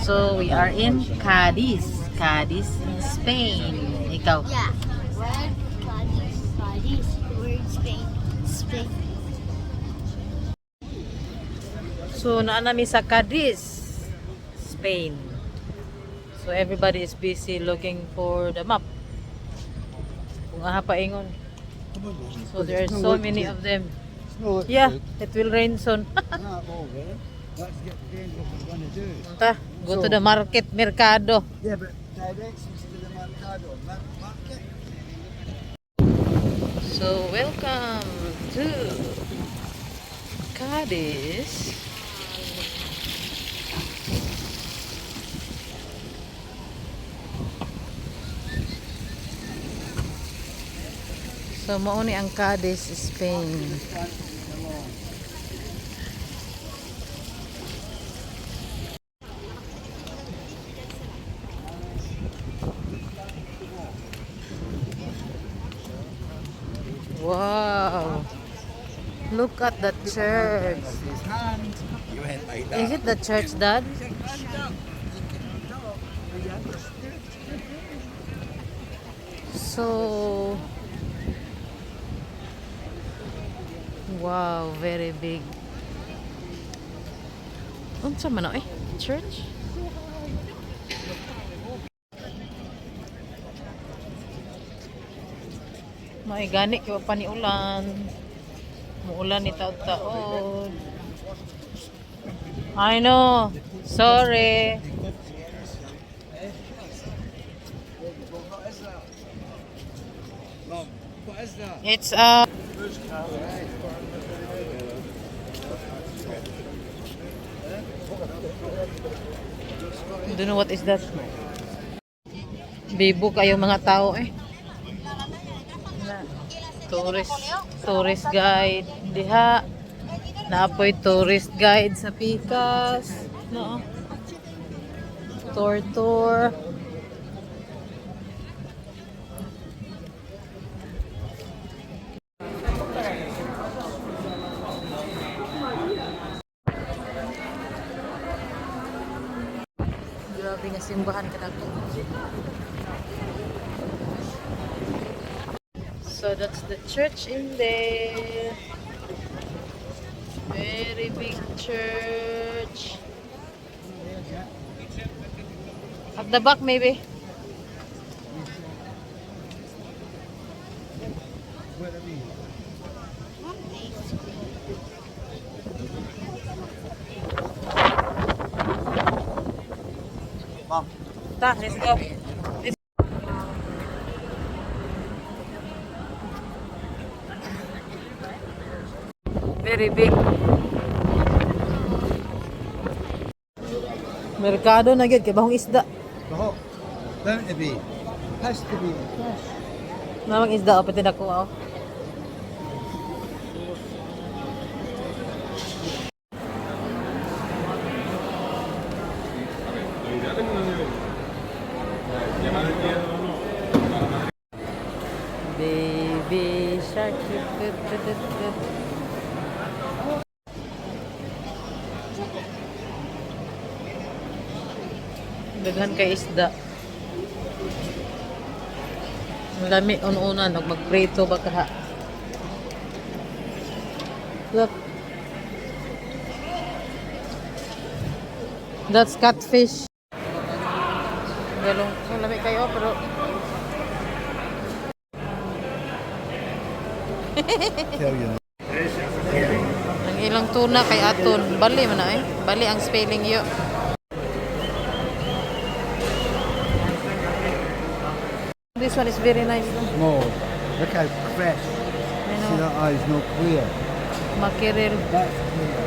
So we are in Cadiz. Cadiz, Spain. Ikaw? Yeah. Where? Cadiz. Cadiz. We're in Spain. Spain. So naanami sa Cadiz, Spain. So everybody is busy looking for the map. Kung aha paingon. So there are so many of them. Yeah, it will rain soon. Ta, go to the market, mercado. Yeah, but directions to the mercado. Market. So welcome to Cadiz. So mao ni ang Cadiz, Spain. Wow. Look at the church. Is it the church, Dad? So wow, very big. Unsa man na church? May gani kay pa ni ulan. Muulan ni taud-taud. I know. Sorry. It's I don't know what is that. Bibo kayo mga tao Tourist guide diha. Naapoy tourist guide sa Pikas. No. Tour. Grabe nga simbahan kadako. So that's the church in there. Very big church. At the back maybe. Mom. Let's go. Very big. Merkado na gyud kay bahong isda. Baho. Don't it be? Has to be fresh. Namang isda o pati dako. Baby shark. Daghan kay isda. Lami una magprito ba kaha. Look. That's catfish. Galong so lami kayo pero Tell you. ang ilang tuna kay aton bali man na bali ang spelling yo. This one is very nice. Small. Look how fresh. See that eye's not clear. Mackerel. That's clear.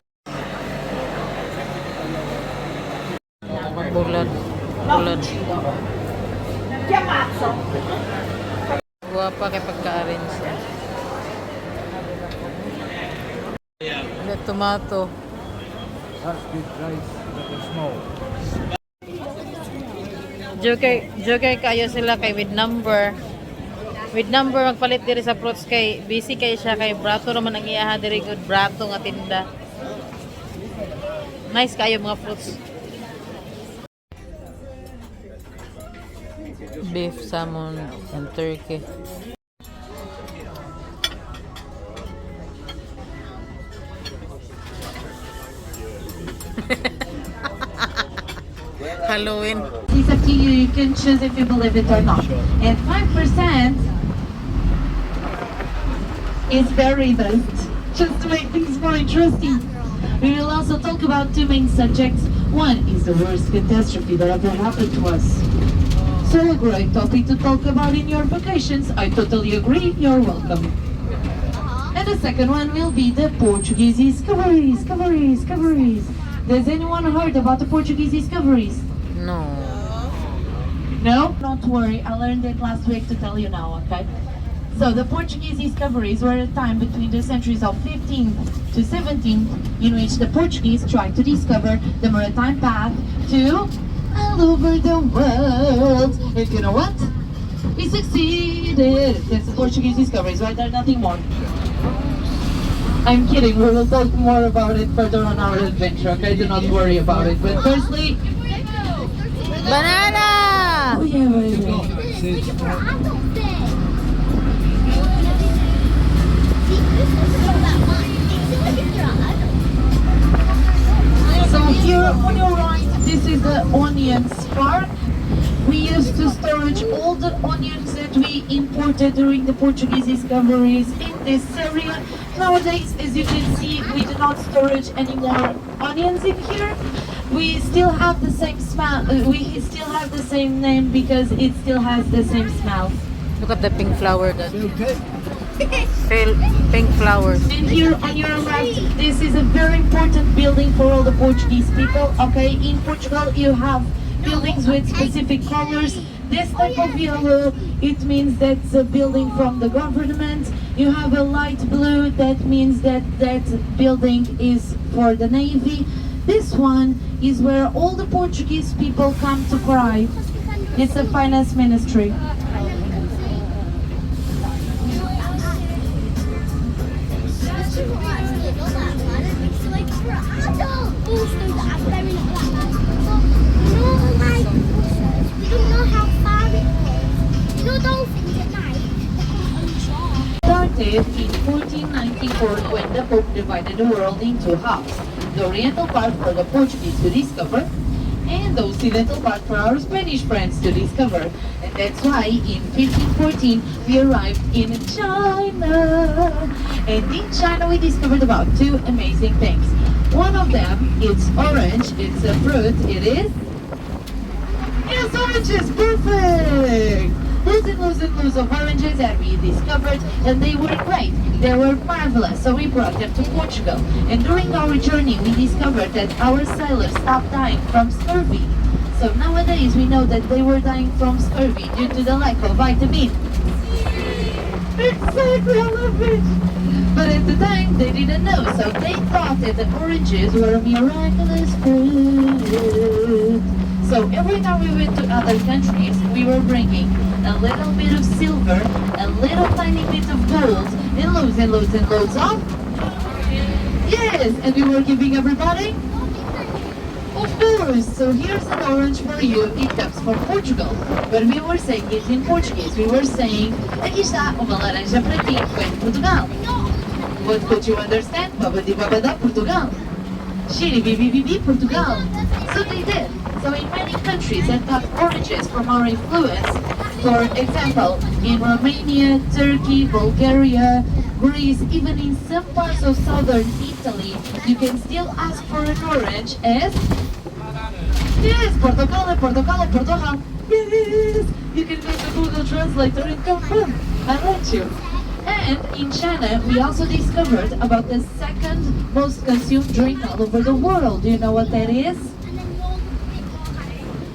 Bulan. Guwapa kay pagka-arrange. The tomato. That's good rice. They're small. Joker kayo sila kay with number. With number magpalit diri sa fruits kay busy kay siya kay brato naman ang iyaha diri good brato nga tinda. Nice kayo mga fruits. beef, salmon, and turkey. Halloween. It's up to you. You can choose if you believe it or not. And 5% is very best, just to make things more interesting. We will also talk about two main subjects. One is the worst catastrophe that ever happened to us. So a great topic to talk about in your vacations. I totally agree. You're welcome. And the second one will be the Portuguese discoveries. Does anyone heard about the Portuguese discoveries? No. No? Don't worry, I learned it last week to tell you now, okay? So the Portuguese discoveries were a time between the centuries of 15 to 17 in which the Portuguese tried to discover the maritime path to all over the world. And you know what? We succeeded! That's the Portuguese discoveries, right there, nothing more. I'm kidding, we will talk more about it further on our adventure, okay? Do not worry about it. But firstly... Banana! Oh yeah, wait. See, So here on your right, this is the onion spark. We used to storage all the onions that we imported during the Portuguese discoveries in this area. Nowadays, as you can see, we do not storage any more onions in here. We still have the same smell, we still have the same name because it still has the same smell. Look at the pink flower. That okay. pink flowers. And here on your left, this is a very important building for all the Portuguese people. Okay, in Portugal you have buildings with specific colors. This type of yellow, it means that's a building from the government. You have a light blue, that means that that building is for the Navy. This one is where all the Portuguese people come to cry. It's the finance ministry. Started in 1494 when the Pope divided the world into halves. The oriental part for the Portuguese to discover, and the occidental part for our Spanish friends to discover. And that's why in 1514 we arrived in China. And in China we discovered about two amazing things. One of them, it's orange, it's a fruit, it is? Yes, oranges, perfect! Loads of oranges that we discovered, and they were great. They were marvelous, so we brought them to Portugal. And during our journey, we discovered that our sailors stopped dying from scurvy. So nowadays, we know that they were dying from scurvy due to the lack of vitamin. Exactly, I love it! But at the time, they didn't know, so they thought that the oranges were a miraculous fruit. So every time we went to other countries, we were bringing a little bit of silver, a little tiny bit of gold, and loads of... Yes, and we were giving everybody? Of course, so here's an orange for you, it comes from Portugal. When we were saying it in Portuguese, we were saying, aqui está uma laranja para ti, vem de Portugal. What could you understand? Babadi babada Portugal. Shiri bibi Portugal. So they did. So in many countries that got oranges from our influence, for example, in Romania, Turkey, Bulgaria, Greece, even in some parts of southern Italy, you can still ask for an orange as... Yes, Portugal. Yes, you can go to Google Translator and confirm. I let you. And in China, we also discovered about the second most consumed drink all over the world. Do you know what that is?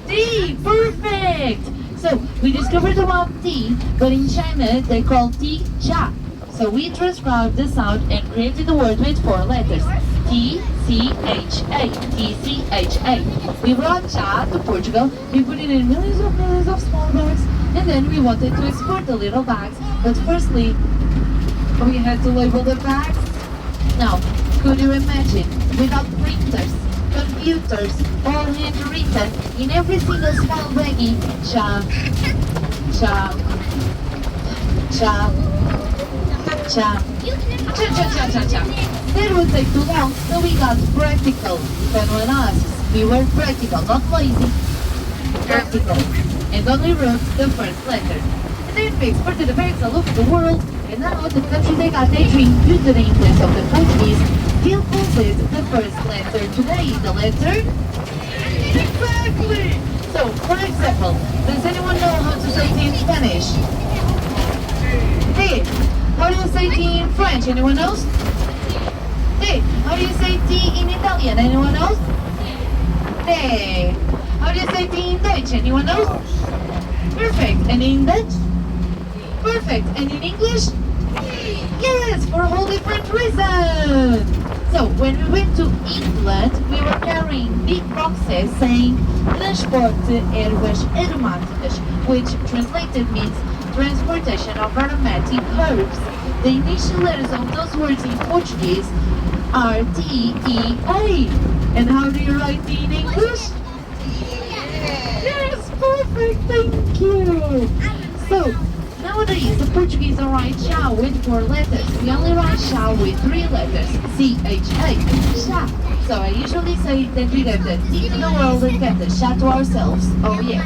Tea! Perfect! So, we discovered about tea, but in China, they call tea cha. So we transcribed the sound and created the word with 4 letters. T-C-H-A. T-C-H-A. We brought cha to Portugal, we put it in millions of small bags, and then we wanted to export the little bags, but firstly, we had to label the bags. Now, could you imagine, without printers, computers, all handwritten, in every single small baggie, cha, Cha. Cha. Cha. Cha cha cha cha cha. That would take too long, so we got practical. When one asks, we were practical, not lazy. Practical. And only wrote the first letter. And then we exported the bags all over the world, and now the country they got entering due to the influence of the Portuguese still possess the first letter today. The letter? Exactly! So, for example, does anyone know how to say tea in Spanish? Hey, how do you say tea in French? Anyone else? Hey, how do you say tea in Italian? Anyone else? Hey, how do you say tea in Dutch? Anyone else? Perfect. And in Dutch? Perfect. And in English? Yes, for a whole different reason. So, when we went to England, we were carrying big boxes saying Transporte ervas aromáticas, which translated means transportation of aromatic herbs. The initial letters of those words in Portuguese are T-E-A. And how do you write T in English? Yes, perfect, thank you. So, nowadays the Portuguese don't write chá with 4 letters. We only write chá with 3 letters, C-H-A, chá. So I usually say that we gave the tea to the world and kept the chá to ourselves. Oh yeah.